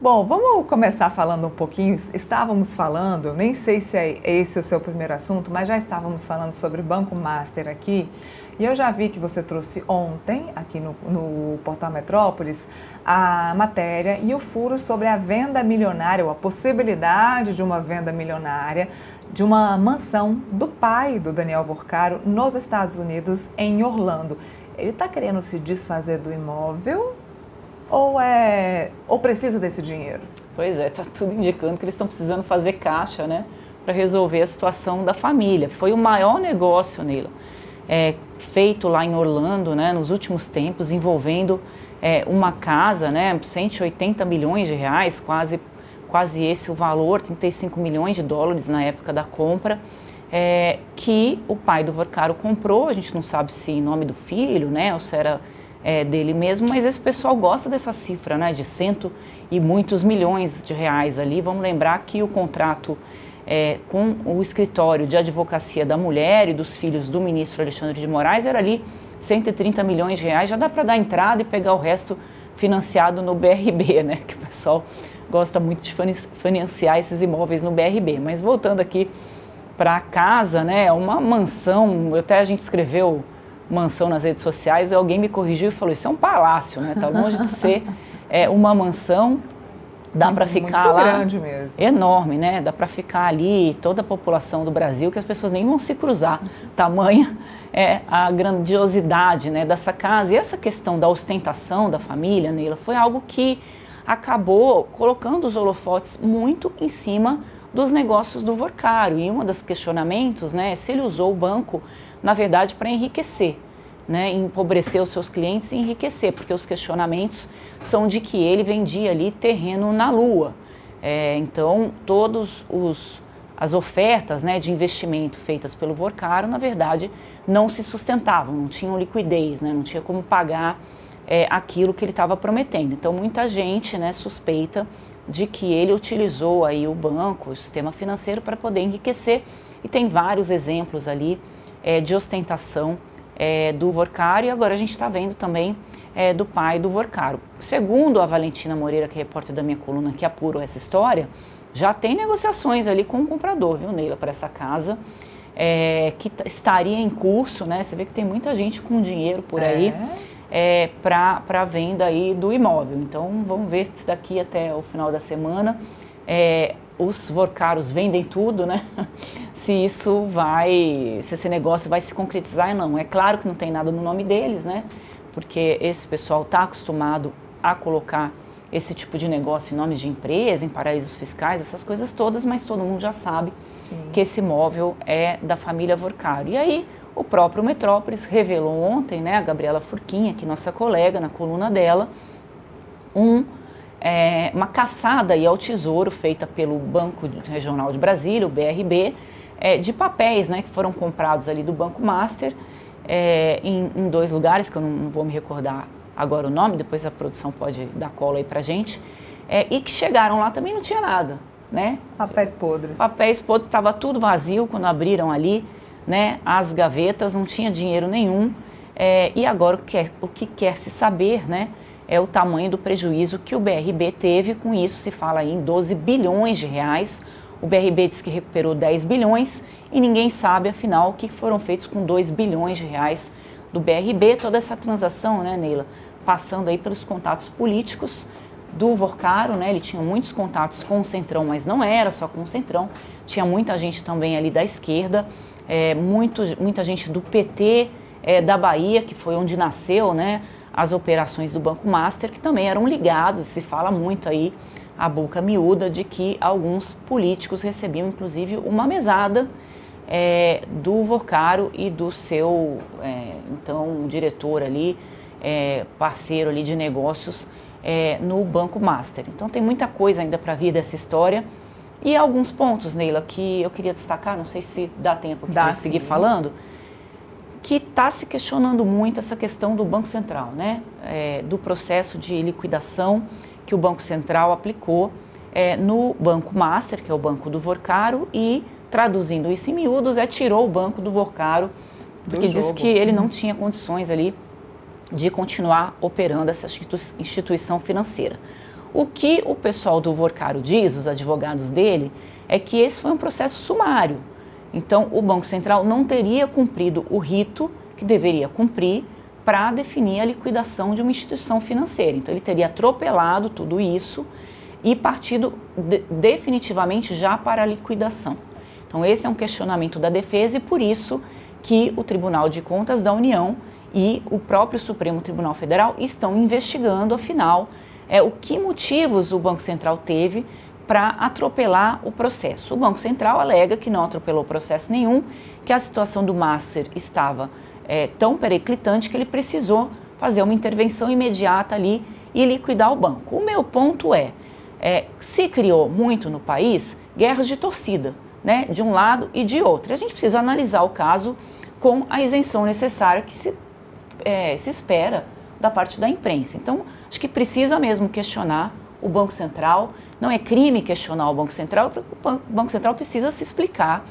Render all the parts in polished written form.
Bom, vamos começar falando um pouquinho. Estávamos falando, nem sei se é esse o seu primeiro assunto, mas já estávamos falando sobre Banco Master aqui. E eu já vi que você trouxe ontem, aqui no Portal Metrópolis, a matéria e o furo sobre a venda milionária, ou a possibilidade de uma venda milionária de uma mansão do pai do Daniel Vorcaro nos Estados Unidos, em Orlando. Ele está querendo se desfazer do imóvel ou precisa desse dinheiro? Pois é, está tudo indicando que eles estão precisando fazer caixa, né, para resolver a situação da família. Foi o maior negócio, Neila, feito lá em Orlando, né, nos últimos tempos, envolvendo uma casa, né, 180 milhões de reais, quase esse o valor, 35 milhões de dólares na época da compra, que o pai do Vorcaro comprou. A gente não sabe se em nome do filho, né, ou se era dele mesmo, mas esse pessoal gosta dessa cifra, né, de cento e muitos milhões de reais ali. Vamos lembrar que o contrato com o escritório de advocacia da mulher e dos filhos do ministro Alexandre de Moraes era ali 130 milhões de reais, já dá para dar entrada e pegar o resto financiado no BRB, né, que o pessoal gosta muito de financiar esses imóveis no BRB. Mas voltando aqui para a casa, né, uma mansão, até a gente escreveu mansão nas redes sociais, e alguém me corrigiu e falou, isso é um palácio, né? Tá longe de ser uma mansão, dá para ficar muito lá. Grande mesmo. Enorme, né? Dá para ficar ali toda a população do Brasil, que as pessoas nem vão se cruzar. Tamanha a grandiosidade, né, dessa casa. E essa questão da ostentação da família, Neila, foi algo que acabou colocando os holofotes muito em cima dos negócios do Vorcaro. E um dos questionamentos, né, é se ele usou o banco, na verdade, para enriquecer, né, empobrecer os seus clientes e enriquecer, porque os questionamentos são de que ele vendia ali terreno na Lua. Então, todas as ofertas, né, de investimento feitas pelo Vorcaro, na verdade, não se sustentavam, não tinham liquidez, né, não tinha como pagar aquilo que ele estava prometendo. Então, muita gente, né, suspeita de que ele utilizou aí o banco, o sistema financeiro, para poder enriquecer, e tem vários exemplos ali de ostentação do Vorcaro, e agora a gente está vendo também do pai do Vorcaro. Segundo a Valentina Moreira, que é repórter da minha coluna, que apurou essa história, já tem negociações ali com o comprador, viu, Neila, para essa casa, que estaria em curso, né? Você vê que tem muita gente com dinheiro por aí, para a venda aí do imóvel. Então, vamos ver se daqui até o final da semana os Vorcaros vendem tudo, né? Se esse negócio vai se concretizar ou não. É claro que não tem nada no nome deles, né? Porque esse pessoal está acostumado a colocar esse tipo de negócio em nomes de empresa, em paraísos fiscais, essas coisas todas, mas todo mundo já sabe que esse imóvel é da família Vorcaro. E aí, o próprio Metrópolis revelou ontem, né, a Gabriela Furquinha, que é nossa colega, na coluna dela, uma caçada aí ao tesouro feita pelo Banco Regional de Brasília, o BRB, de papéis, né, que foram comprados ali do Banco Master, em dois lugares, que eu não vou me recordar agora o nome, depois a produção pode dar cola aí pra gente, e que chegaram lá também não tinha nada, né? Papéis podres. Papéis podres, estava tudo vazio quando abriram ali, né, as gavetas, não tinha dinheiro nenhum, e agora o que quer se saber, né, é o tamanho do prejuízo que o BRB teve. Com isso se fala aí em 12 bilhões de reais, o BRB diz que recuperou 10 bilhões e ninguém sabe afinal o que foram feitos com 2 bilhões de reais do BRB, toda essa transação, né, Neila, passando aí pelos contatos políticos do Vorcaro, né, ele tinha muitos contatos com o Centrão, mas não era só com o Centrão, tinha muita gente também ali da esquerda, muita gente do PT da Bahia, que foi onde nasceu, né, as operações do Banco Master, que também eram ligados, se fala muito aí, a boca miúda, de que alguns políticos recebiam, inclusive, uma mesada do Vorcaro e do seu, então, diretor ali, parceiro ali de negócios no Banco Master. Então, tem muita coisa ainda para vir dessa história. E alguns pontos, Neila, que eu queria destacar, não sei se dá tempo aqui de seguir falando, que está se questionando muito essa questão do Banco Central, né? Do processo de liquidação que o Banco Central aplicou no Banco Master, que é o banco do Vorcaro, e, traduzindo isso em miúdos, tirou o banco do Vorcaro, porque disse que ele não tinha condições ali de continuar operando essa instituição financeira. O que o pessoal do Vorcaro diz, os advogados dele, é que esse foi um processo sumário. Então, o Banco Central não teria cumprido o rito que deveria cumprir para definir a liquidação de uma instituição financeira. Então, ele teria atropelado tudo isso e partido definitivamente já para a liquidação. Então, esse é um questionamento da defesa e por isso que o Tribunal de Contas da União e o próprio Supremo Tribunal Federal estão investigando, afinal, o que motivos o Banco Central teve para atropelar o processo. O Banco Central alega que não atropelou processo nenhum, que a situação do Master estava tão periclitante que ele precisou fazer uma intervenção imediata ali e liquidar o banco. O meu ponto se criou muito no país guerras de torcida, né, de um lado e de outro. E a gente precisa analisar o caso com a isenção necessária que se espera da parte da imprensa. Então, acho que precisa mesmo questionar o Banco Central. Não é crime questionar o Banco Central, o Banco Central precisa se explicar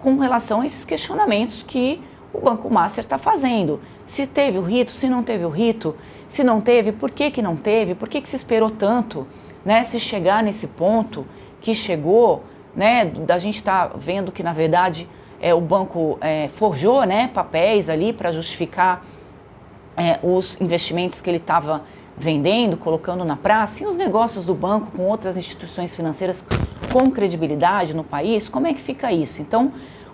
com relação a esses questionamentos que o Banco Master está fazendo. Se teve o rito, se não teve o rito, se não teve, por que não teve, por que se esperou tanto, né, se chegar nesse ponto que chegou, né, da gente está vendo que, na verdade, o banco forjou, né, papéis ali para justificar os investimentos que ele estava vendendo, colocando na praça, e os negócios do banco com outras instituições financeiras com credibilidade no país, como é que fica isso? Então,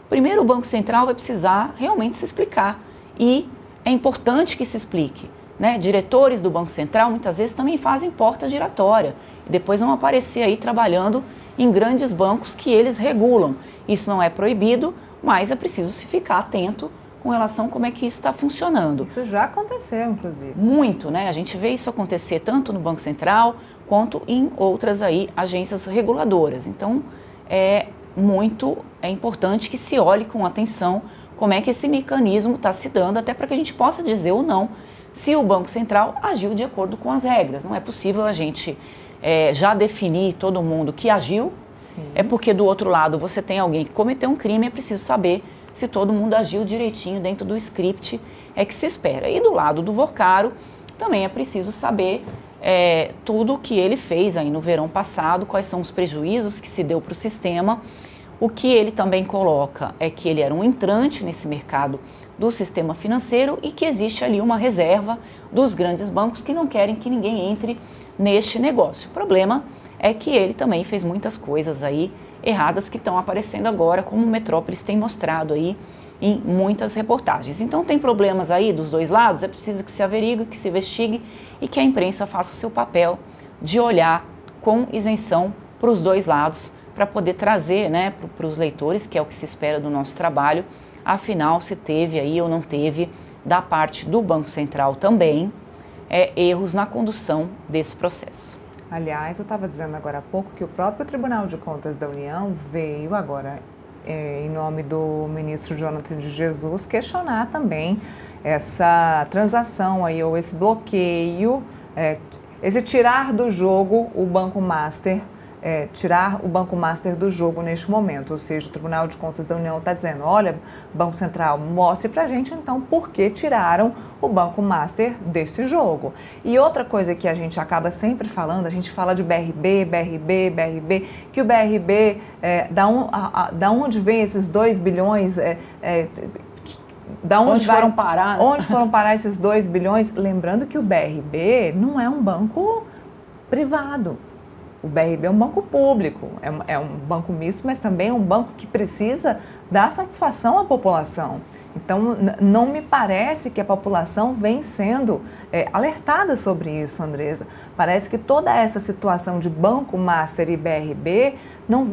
primeiro o Banco Central vai precisar realmente se explicar e é importante que se explique, né? Diretores do Banco Central muitas vezes também fazem porta giratória e depois vão aparecer aí trabalhando em grandes bancos que eles regulam. Isso não é proibido, mas é preciso se ficar atento com relação a como é que isso está funcionando. Isso já aconteceu, inclusive. Muito, né? A gente vê isso acontecer tanto no Banco Central quanto em outras aí agências reguladoras. Então, é importante que se olhe com atenção como é que esse mecanismo está se dando, até para que a gente possa dizer ou não se o Banco Central agiu de acordo com as regras. Não é possível a gente já definir todo mundo que agiu. Sim. É porque do outro lado você tem alguém que cometeu um crime, é preciso saber se todo mundo agiu direitinho dentro do script que se espera. E do lado do Vorcaro também é preciso saber tudo o que ele fez aí no verão passado, quais são os prejuízos que se deu para o sistema. O que ele também coloca é que ele era um entrante nesse mercado do sistema financeiro e que existe ali uma reserva dos grandes bancos que não querem que ninguém entre neste negócio. O problema é que ele também fez muitas coisas aí erradas que estão aparecendo agora, como o Metrópolis tem mostrado aí em muitas reportagens. Então tem problemas aí dos dois lados, é preciso que se averigue, que se investigue e que a imprensa faça o seu papel de olhar com isenção para os dois lados, para poder trazer, né, para os leitores, que é o que se espera do nosso trabalho, afinal se teve aí ou não teve, da parte do Banco Central também, erros na condução desse processo. Aliás, eu estava dizendo agora há pouco que o próprio Tribunal de Contas da União veio agora, em nome do ministro Jonathan de Jesus, questionar também essa transação aí, ou esse bloqueio, esse tirar do jogo o Banco Master, tirar o Banco Master do jogo neste momento. Ou seja, o Tribunal de Contas da União está dizendo, olha, Banco Central, mostre para a gente então por que tiraram o Banco Master deste jogo. E outra coisa que a gente acaba sempre falando, a gente fala de BRB, que o BRB, da onde vem esses 2 bilhões... Onde foram parar? Onde foram parar esses 2 bilhões? Lembrando que o BRB não é um banco privado. O BRB é um banco público, é um banco misto, mas também é um banco que precisa dar satisfação à população. Então, não me parece que a população vem sendo alertada sobre isso, Andresa. Parece que toda essa situação de Banco Master e BRB não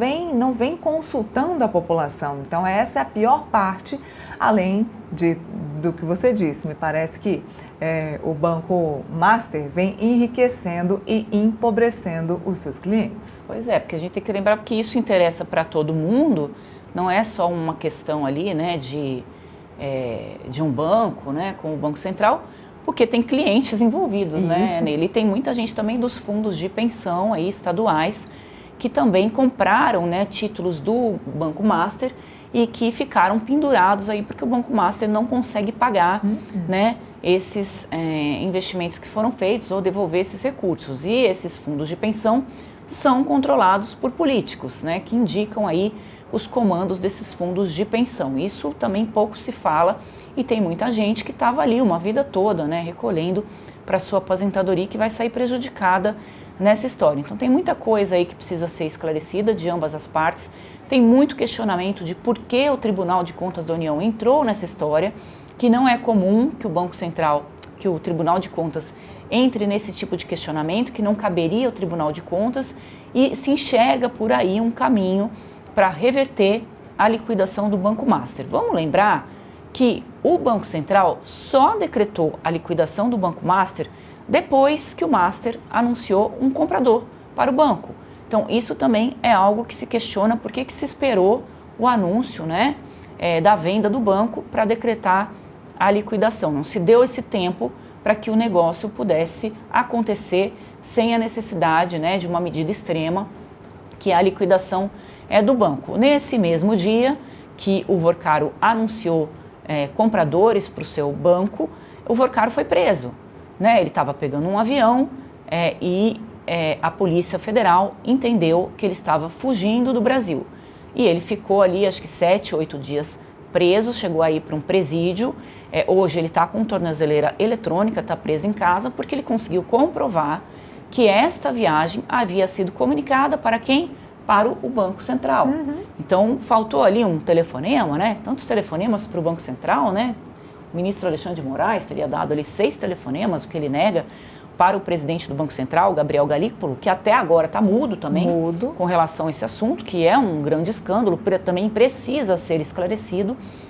vem consultando a população. Então, essa é a pior parte, além do que você disse. Me parece que o Banco Master vem enriquecendo e empobrecendo os seus clientes. Pois é, porque a gente tem que lembrar que isso interessa para todo mundo, não é só uma questão ali, né, de um banco, né, como o Banco Central, porque tem clientes envolvidos, né, nele. E tem muita gente também dos fundos de pensão aí, estaduais, que também compraram, né, títulos do Banco Master e que ficaram pendurados aí porque o Banco Master não consegue pagar, né, esses investimentos que foram feitos ou devolver esses recursos. E esses fundos de pensão são controlados por políticos, né, que indicam aí os comandos desses fundos de pensão. Isso também pouco se fala e tem muita gente que estava ali uma vida toda, né, recolhendo para sua aposentadoria, que vai sair prejudicada nessa história. Então tem muita coisa aí que precisa ser esclarecida de ambas as partes. Tem muito questionamento de por que o Tribunal de Contas da União entrou nessa história, que não é comum que o Banco Central, que o Tribunal de Contas entre nesse tipo de questionamento, que não caberia ao Tribunal de Contas, e se enxerga por aí um caminho para reverter a liquidação do Banco Master. Vamos lembrar que o Banco Central só decretou a liquidação do Banco Master depois que o Master anunciou um comprador para o banco. Então, isso também é algo que se questiona por que se esperou o anúncio, né, da venda do banco para decretar a liquidação. Não se deu esse tempo para que o negócio pudesse acontecer sem a necessidade, né, de uma medida extrema, que é a liquidação do banco. Nesse mesmo dia que o Vorcaro anunciou compradores para o seu banco, o Vorcaro foi preso, né? Ele estava pegando um avião e a Polícia Federal entendeu que ele estava fugindo do Brasil. E ele ficou ali, acho que 7, 8 dias preso, chegou aí para um presídio. Hoje ele está com tornozeleira eletrônica, está preso em casa, porque ele conseguiu comprovar que esta viagem havia sido comunicada para quem? Para o Banco Central. Então, faltou ali um telefonema, né? Tantos telefonemas para o Banco Central, né? O ministro Alexandre de Moraes teria dado ali 6 telefonemas, o que ele nega, para o presidente do Banco Central, Gabriel Galípolo, que até agora está mudo também com relação a esse assunto, que é um grande escândalo, também precisa ser esclarecido.